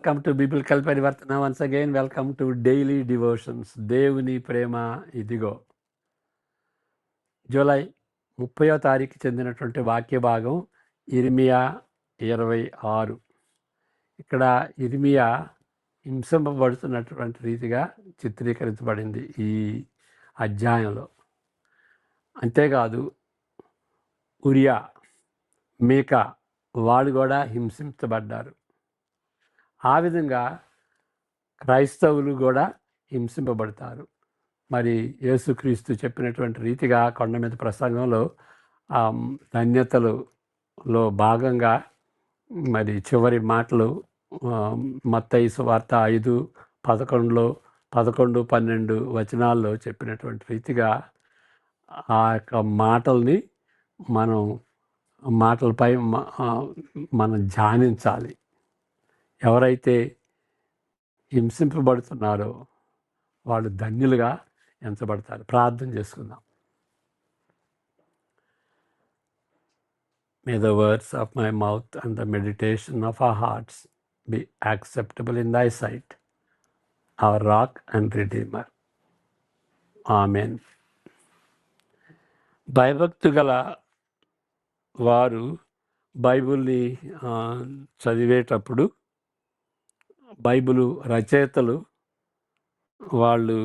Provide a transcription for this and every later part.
Welcome to biblical పరివర్తన. Once again welcome to daily devotions. దేవుని ప్రేమ ఇదిగో. జూలై 30వ తారీఖు చెందినటువంటి వాక్య భాగం ఇర్మియా 26. ఇక్కడ ఇర్మియా హింసింపబడుతున్నటువంటి రీతిగా చిత్రీకరించబడింది ఈ అధ్యాయంలో. అంతేకాదు ఉరియా, మీకా వాళ్ళు కూడా హింసించబడ్డారు. ఆ విధంగా క్రైస్తవులు కూడా హింసింపబడతారు. మరి యేసుక్రీస్తు చెప్పినటువంటి రీతిగా కొండ మీద ప్రసంగంలో ధన్యతలలో భాగంగా మరి చివరి మాటలు మత్తయి సువార్త 5:11, 11, 12 వచనాల్లో చెప్పినటువంటి రీతిగా ఆ యొక్క మాటల్ని మాటలపై మనం ధ్యానించాలి. ఎవరైతే హింసింపబడుతున్నారో వాళ్ళు ధన్యులుగా ఎంచబడతారు. ప్రార్థన చేసుకుందాం. May the words of my mouth and the meditation of our hearts be acceptable in thy sight, our rock and redeemer. Amen. భయభక్తి గల వారు బైబిల్ని చదివేటప్పుడు బైబిలు రచయితలు వాళ్ళు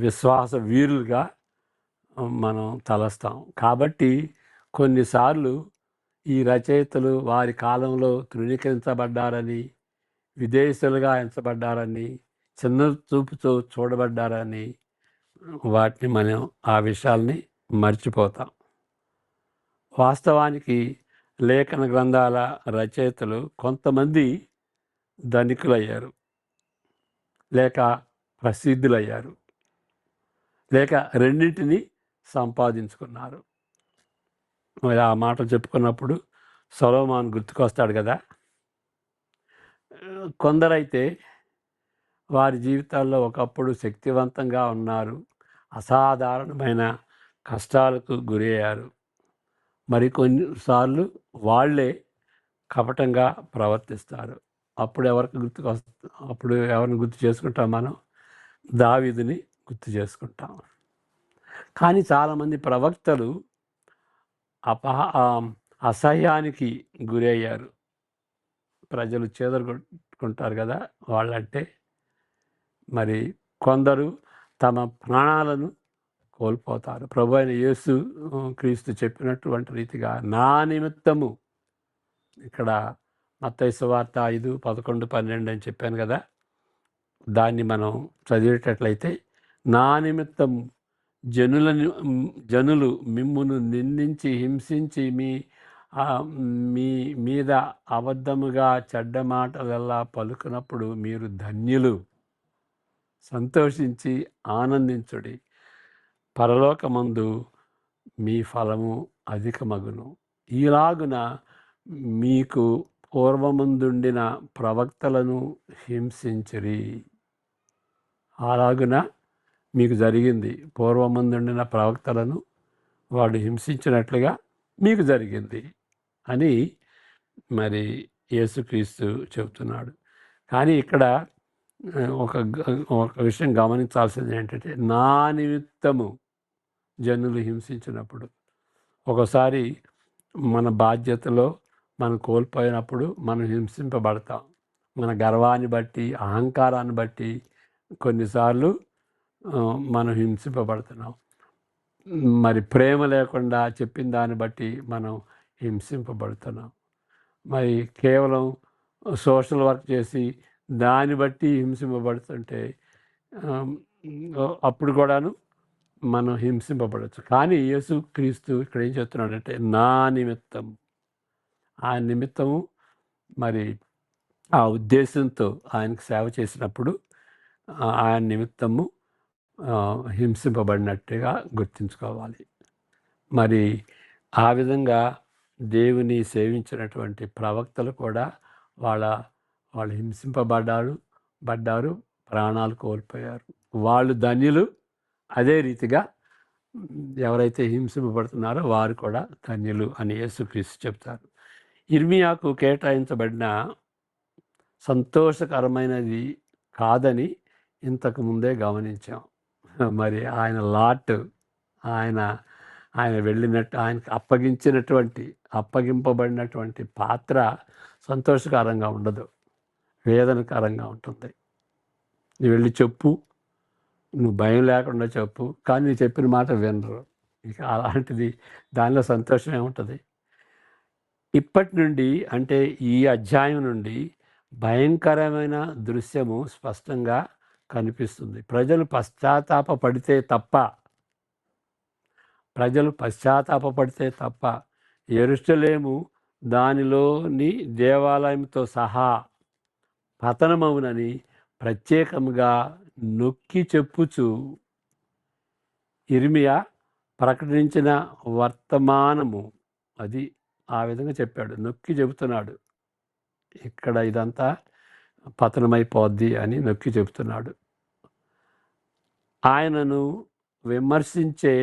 విశ్వాస వీరులుగా మనం తలస్తాం. కాబట్టి కొన్నిసార్లు ఈ రచయితలు వారి కాలంలో తృణీకరించబడ్డారని, విదేశీయులుగా ఎంచబడ్డారని, చిన్న చూపుతో చూడబడ్డారని వాటిని మనం ఆ విషయాల్ని మర్చిపోతాం. వాస్తవానికి లేఖన గ్రంథాల రచయితలు కొంతమంది ధనికులయ్యారు, లేక ప్రసిద్ధులయ్యారు, లేక రెండింటిని సంపాదించుకున్నారు. మరి ఆ మాట చెప్పుకున్నప్పుడు సొలొమోను గుర్తుకొస్తాడు కదా. కొందరైతే వారి జీవితాల్లో ఒకప్పుడు శక్తివంతంగా ఉన్నారు, అసాధారణమైన కష్టాలకు గురయ్యారు. మరి కొన్నిసార్లు వాళ్ళే కపటంగా ప్రవర్తిస్తారు. అప్పుడు ఎవరిని గుర్తు చేసుకుంటాం? మనం దావీదుని గుర్తు చేసుకుంటాం. కానీ చాలామంది ప్రవక్తలు అసహ్యానికి గురయ్యారు. ప్రజలు చెదరగొట్టుకుంటారు కదా వాళ్ళంటే. మరి కొందరు తమ ప్రాణాలను కోల్పోతారు. ప్రభు అయిన యేసు క్రీస్తు చెప్పినటువంటి రీతిగా నా నిమిత్తము, ఇక్కడ మత్తయి సువార్త 5:11, 12 అని చెప్పాను కదా, దాన్ని మనం చదివేటట్లయితే నా నిమిత్తం జనులు మిమ్మును నిందించి హింసించి మీ మీద అబద్ధముగా చెడ్డ మాటలెల్లా పలుకునప్పుడు మీరు ధన్యులు, సంతోషించి ఆనందించుడి, పరలోకమందు మీ ఫలము అధికమగును. ఈలాగున మీకు పూర్వమందుండిన ప్రవక్తలను హింసించిరి. అలాగున మీకు జరిగింది. పూర్వమందుండిన ప్రవక్తలను వాడు హింసించినట్లుగా మీకు జరిగింది అని మరి యేసుక్రీస్తు చెబుతున్నాడు. కానీ ఇక్కడ ఒక విషయం గమనించాల్సింది ఏంటంటే, నా నిమిత్తము జనులు హింసించినప్పుడు, ఒకసారి మన బాధ్యతలో మనం కోల్పోయినప్పుడు మనం హింసింపబడతాం. మన గర్వాన్ని బట్టి, అహంకారాన్ని బట్టి కొన్నిసార్లు మనం హింసింపబడుతున్నాం. మరి ప్రేమ లేకుండా చెప్పిన దాన్ని బట్టి మనం హింసింపబడుతున్నాం. మరి కేవలం సోషల్ వర్క్ చేసి దాన్ని బట్టి హింసింపబడుతుంటే అప్పుడు కూడాను మనం హింసింపబడచ్చు. కానీ యేసుక్రీస్తు ఇక్కడ ఏం చెప్తున్నాడంటే, నా నిమిత్తం, ఆ నిమిత్తము మరి ఆ ఉద్దేశంతో ఆయనకు సేవ చేసినప్పుడు ఆయన నిమిత్తము హింసింపబడినట్టుగా గుర్తుంచుకోవాలి. మరి ఆ విధంగా దేవుని సేవించినటువంటి ప్రవక్తలు కూడా వాళ్ళు హింసింపబడ్డారు, ప్రాణాలు కోల్పోయారు. వాళ్ళు ధన్యులు. అదే రీతిగా ఎవరైతే హింసింపబడుతున్నారో వారు కూడా ధన్యులు అని యేసుక్రీస్తు చెప్తారు. ఇర్మియాకు కేటాయించబడిన సంతోషకరమైనది కాదని ఇంతకు ముందే గమనించాం. మరి ఆయన లాట్, ఆయన ఆయన వెళ్ళినట్టు ఆయనకు అప్పగింపబడినటువంటి పాత్ర సంతోషకరంగా ఉండదు, వేదనకరంగా ఉంటుంది. నువ్వు వెళ్ళి చెప్పు, నువ్వు భయం లేకుండా చెప్పు, కానీ నువ్వు చెప్పిన మాట వినరు. ఇక అలాంటిది దానిలో సంతోషం ఏముంటుంది? ఇప్పటి నుండి అంటే ఈ అధ్యాయం నుండి భయంకరమైన దృశ్యము స్పష్టంగా కనిపిస్తుంది. ప్రజలు పశ్చాత్తాపపడితే తప్ప యెరూషలేము దానిలోని దేవాలయంతో సహా పతనమవునని ప్రత్యేకముగా నొక్కి చెప్పుచు ఇర్మియా ప్రకటించిన వర్తమానము అది ఆ విధంగా చెప్పాడు, నొక్కి చెబుతున్నాడు. ఇక్కడ ఇదంతా పతనమైపోద్ది అని నొక్కి చెబుతున్నాడు. ఆయనను విమర్శించే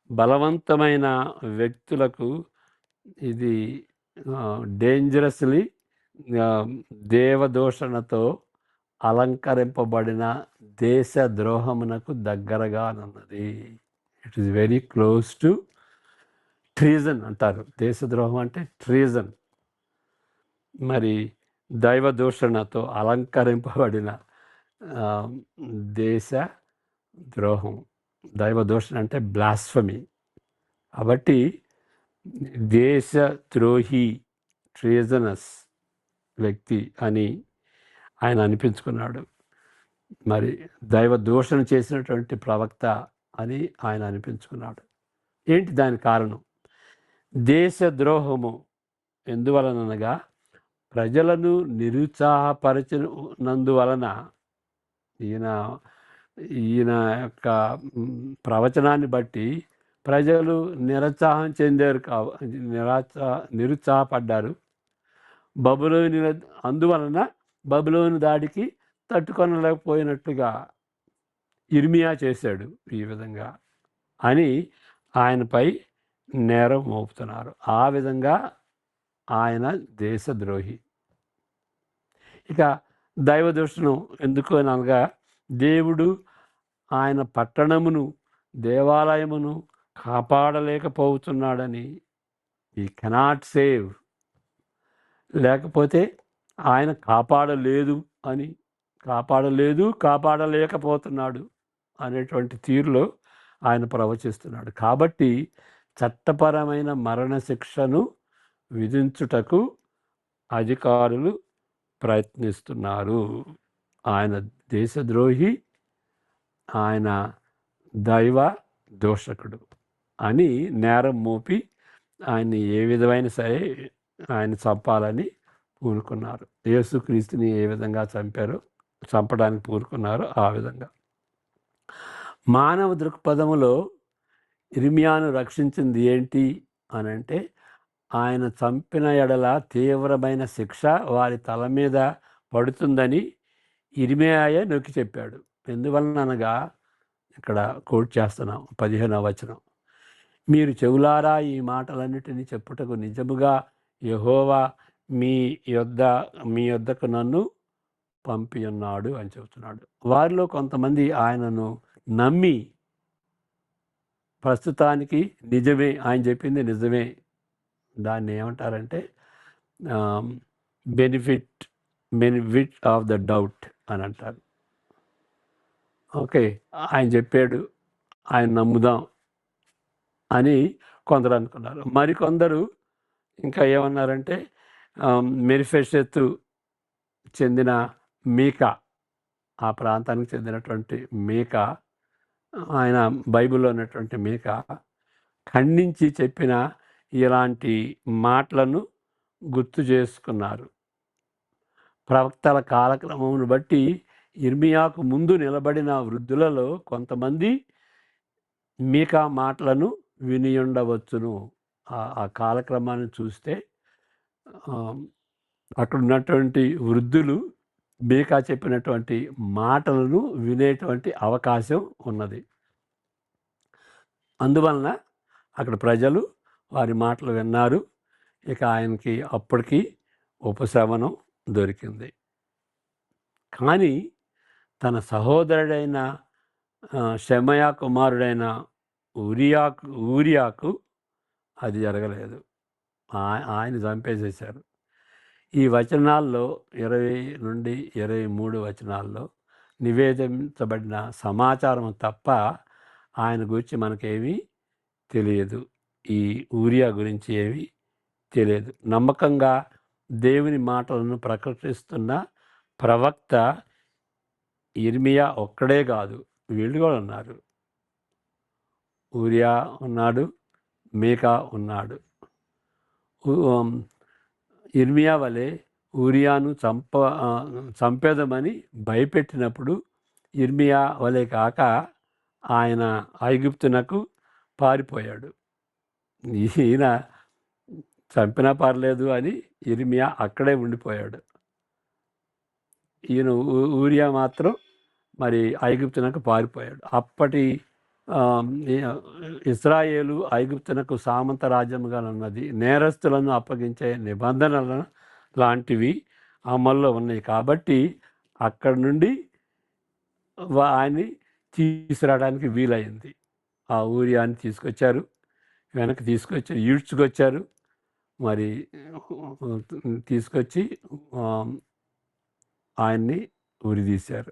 బలవంతమైన వ్యక్తులకు ఇది డేంజరస్లీ దేవదూషణతో అలంకరింపబడిన దేశ ద్రోహమునకు దగ్గరగానున్నది. It is very close to treason అంటారు. దేశద్రోహం అంటే ట్రీజన్. మరి దైవదూషణతో అలంకరింపబడిన దేశ ద్రోహం. దైవదూషణ అంటే బ్లాస్ఫమీ. కాబట్టి దేశద్రోహి, ట్రీజనస్ వ్యక్తి అని ఆయన అనిపించుకున్నాడు. మరి దైవదూషణ చేసినటువంటి ప్రవక్త అని ఆయన అనిపించుకున్నాడు. ఏంటి దాని కారణం? దేశద్రోహము ఎందువలనగా ప్రజలను నిరుత్సాహపరచినందువలన ఈయన యొక్క ప్రవచనాన్ని బట్టి ప్రజలు నిరుత్సాహం చెందారు, నిరుత్సాహపడ్డారు. అందువలన బబులోను దాడికి తట్టుకొనలేకపోయినట్టుగా ఇర్మియా చేశాడు ఈ విధంగా అని ఆయనపై నేరం మోపుతున్నారు. ఆ విధంగా ఆయన దేశద్రోహి. ఇక దైవదూషణం ఎందుకు అనగా దేవుడు ఆయన పట్టణమును, దేవాలయమును కాపాడలేకపోతున్నాడని, ఈ కెనాట్ సేవ్, లేకపోతే ఆయన కాపాడలేకపోతున్నాడు అనేటువంటి తీరులో ఆయన ప్రవచిస్తున్నాడు. కాబట్టి చట్టపరమైన మరణశిక్షను విధించుటకు అధికారులు ప్రయత్నిస్తున్నారు. ఆయన దేశద్రోహి, ఆయన దైవ దూషకుడు అని నేరం మోపి ఆయన్ని ఏ విధమైన సరే ఆయన చంపాలని పూనుకున్నారు. యేసుక్రీస్తుని ఏ విధంగా చంపడానికి పూనుకున్నారో ఆ విధంగా. మానవ దృక్పథములో ఇర్మియాను రక్షించింది ఏంటి అనంటే, ఆయన చంపిన ఎడల తీవ్రమైన శిక్ష వారి తల మీద పడుతుందని ఇర్మియాయే నొక్కి చెప్పాడు. ఎందువలనగా ఇక్కడ కోట్ చేస్తున్నాం 15వ వచనం. మీరు చెవులారా ఈ మాటలన్నిటినీ చెప్పుటకు నిజముగా యెహోవా మీ యొద్దకు నన్ను పంపి ఉన్నాడు అని చెబుతున్నాడు. వారిలో కొంతమంది ఆయనను నమ్మి ప్రస్తుతానికి నిజమే, ఆయన చెప్పింది నిజమే, దాన్ని ఏమంటారంటే బెనిఫిట్ ఆఫ్ ద డౌట్ అని అంటారు. ఓకే, ఆయన చెప్పాడు, ఆయన నమ్ముదాం అని కొందరు అనుకున్నారు. మరికొందరు ఇంకా ఏమన్నారంటే మెఫీబోషెతు చెందిన మీకా, ఆ ప్రాంతానికి చెందినటువంటి మీకా, ఆయన బైబిల్లో ఉన్నటువంటి మీకా ఖండించి చెప్పిన ఇలాంటి మాటలను గుర్తు చేసుకున్నారు. ప్రవక్తల కాలక్రమమును బట్టి ఇర్మియాకు ముందు నిలబడిన వృద్ధులలో కొంతమంది మీకా మాటలను విని ఉండవచ్చును. ఆ కాలక్రమాన్ని చూస్తే అక్కడ ఉన్నటువంటి వృద్ధులు మీకా చెప్పినటువంటి మాటలను వినేటువంటి అవకాశం ఉన్నది. అందువలన అక్కడ ప్రజలు వారి మాటలు విన్నారు. ఇక ఆయనకి అప్పటికి ఉపశమనం దొరికింది. కానీ తన సహోదరుడైన షెమయా కుమారుడైన ఊరియాకు అది జరగలేదు. ఆయన చంపేసేశారు. ఈ వచనాల్లో 20 నుండి 23 వచనాల్లో నివేదించబడిన సమాచారం తప్ప ఆయన గురించి మనకేమీ తెలియదు. ఈ ఊరియా గురించి ఏమీ తెలియదు. నమ్మకంగా దేవుని మాటలను ప్రకటిస్తున్న ప్రవక్త యిర్మీయా ఒక్కడే కాదు, వీళ్ళు కూడా ఉన్నారు. ఊరియా ఉన్నాడు, మీకా ఉన్నాడు. యిర్మీయా వలె ఊరియాను చంపేదమని భయపెట్టినప్పుడు యిర్మీయా వలె కాక ఆయన ఐగుప్తునకు పారిపోయాడు. ఈయన చంపినా పర్లేదు అని యిర్మీయా అక్కడే ఉండిపోయాడు. ఈయన ఊరియా మాత్రం మరి ఐగుప్తునకు పారిపోయాడు. అప్పటి ఇశ్రాయేలు ఐగుప్తునకు సామంత రాజ్యముగా ఉన్నది. నేరస్తులను అప్పగించే నిబంధనల లాంటివి అమల్లో ఉన్నాయి. కాబట్టి అక్కడి నుండి ఆయన్ని తీసుకురావడానికి వీలైంది. ఆ ఊరియాన్ని తీసుకొచ్చారు, వెనక్కి తీసుకొచ్చారు, ఈడ్చుకొచ్చారు. మరి తీసుకొచ్చి ఆయన్ని ఉరిదీశారు.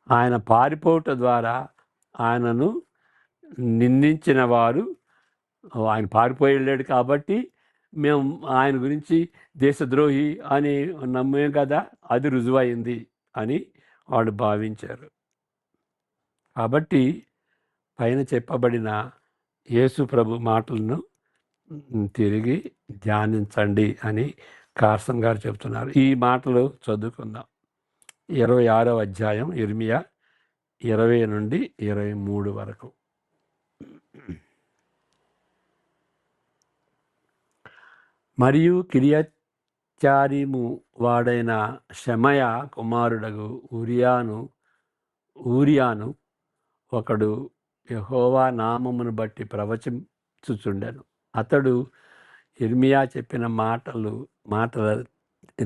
ఆయన పారిపోవట ద్వారా ఆయనను నిందించిన వారు, ఆయన పారిపోయి వెళ్ళాడు కాబట్టి మేము ఆయన గురించి దేశద్రోహి అని నమ్మాం కదా, అది రుజువైంది అని వాళ్ళు భావించారు. కాబట్టి పైన చెప్పబడిన యేసు ప్రభు మాటలను తిరిగి ధ్యానించండి అని కార్సన్ గారు చెప్తున్నారు. ఈ మాటలు చదువుకుందాం. 26వ అధ్యాయం యిర్మీయా 20 నుండి 23 వరకు. మరియు కిర్యత్యారీము వాడైన షెమయా కుమారుడగు ఊరియాను ఒకడు యెహోవా నామమును బట్టి ప్రవచించుచుండెను. అతడు యిర్మీయా చెప్పిన మాటల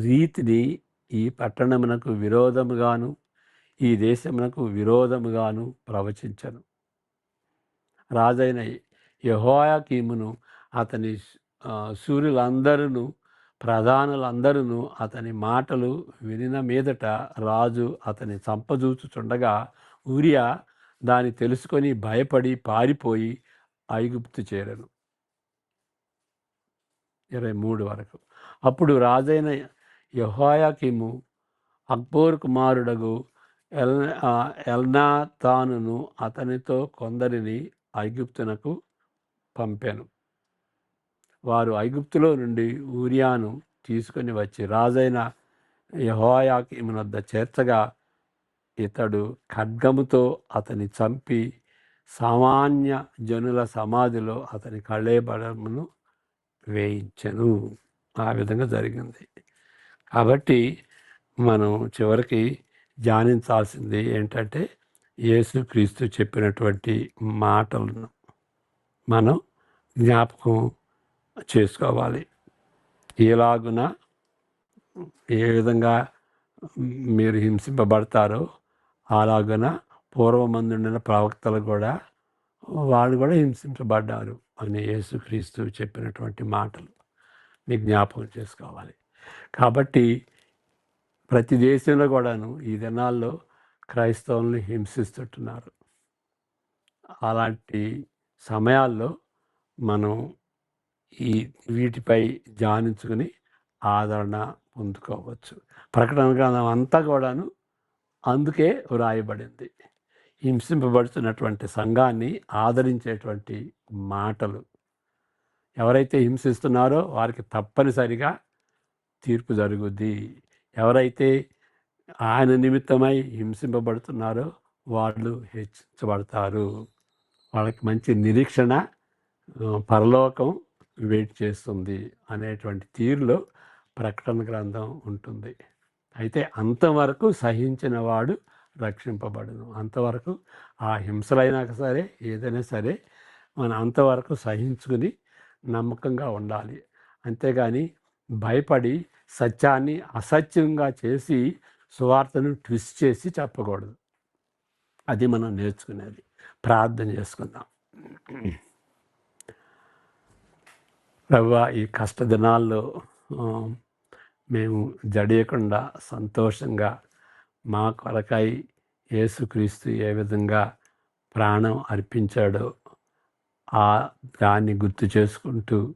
రీతిని ఈ పట్టణమునకు విరోధముగాను ఈ దేశమునకు విరోధముగాను ప్రవచించను. రాజైన యెహోయాకీమును అతని శూరులందరూ ప్రధానులందరూ అతని మాటలు వినిన మీదట రాజు అతని చంపజూచుచుండగా ఊరియా దాన్ని తెలుసుకొని భయపడి పారిపోయి ఐగుప్తు చేరెను. 23 వరకు. అప్పుడు రాజైన యెహోయాకీము అక్బోరు కుమారుడగు ఎల్నాతానును అతనితో కొందరిని ఐగుప్తునకు పంపాను. వారు ఐగుప్తులో నుండి ఊరియాను తీసుకొని వచ్చి రాజైన యెహోయాకీము వద్ద చేర్చగా ఇతడు ఖడ్గముతో అతని చంపి సామాన్య జనుల సమాధిలో అతని కళేబరమును వేయించెను. ఆ విధంగా జరిగింది. కాబట్టి మనం చివరికి ధ్యానించాల్సింది ఏంటంటే యేసుక్రీస్తు చెప్పినటువంటి మాటలను మనం జ్ఞాపకం చేసుకోవాలి. ఎలాగున ఏ విధంగా మీరు హింసింపబడతారో అలాగున పూర్వమందుండిన ప్రవక్తలు కూడా వాళ్ళు కూడా హింసించబడ్డారు అని యేసుక్రీస్తు చెప్పినటువంటి మాటలు మీకు జ్ఞాపకం చేసుకోవాలి. కాబట్టి ప్రతి దేశంలో కూడాను ఈ దినాల్లో క్రైస్తవుల్ని హింసిస్తుంటున్నారు. అలాంటి సమయాల్లో మనం వీటిపై ధ్యానించుకుని ఆదరణ పొందుకోవచ్చు. ప్రకటన గ్రంథం అంతా కూడాను అందుకే వ్రాయబడింది. హింసింపబడుతున్నటువంటి సంఘాన్ని ఆదరించేటువంటి మాటలు. ఎవరైతే హింసిస్తున్నారో వారికి తప్పనిసరిగా తీర్పు జరుగుద్ది. ఎవరైతే ఆయన నిమిత్తమై హింసింపబడుతున్నారో వాళ్ళు హెచ్చించబడతారు. వాళ్ళకి మంచి నిరీక్షణ, పరలోకం వెయిట్ చేస్తుంది అనేటువంటి తీరులో ప్రకటన గ్రంథం ఉంటుంది. అయితే అంతవరకు సహించిన వాడు రక్షింపబడును. అంతవరకు ఆ హింసలైనా సరే ఏదైనా సరే మనం అంతవరకు సహించుకుని నమ్మకంగా ఉండాలి. అంతేగాని భయపడి సత్యాన్ని అసత్యంగా చేసి సువార్తను ట్విస్ట్ చేసి చెప్పకూడదు. అది మనం నేర్చుకునేది. ప్రార్థన చేసుకుందాం. ప్రభువా, ఈ కష్ట దినాల్లో మేము జడియకుండా సంతోషంగా మా కొరకై యేసుక్రీస్తు ఏ విధంగా ప్రాణం అర్పించాడో దాన్ని గుర్తు చేసుకుంటూ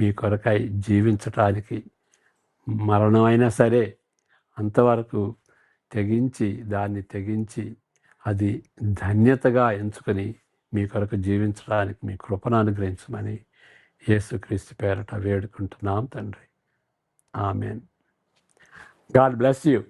మీ కొరకై జీవించటానికి మరణమైనా సరే అంతవరకు తెగించి అది ధన్యతగా ఎంచుకొని మీ కొరకు జీవించడానికి మీ కృపను అనుగ్రహించమని యేసుక్రీస్తు పేరట వేడుకుంటున్నాం తండ్రి. ఆమేన్. God bless you.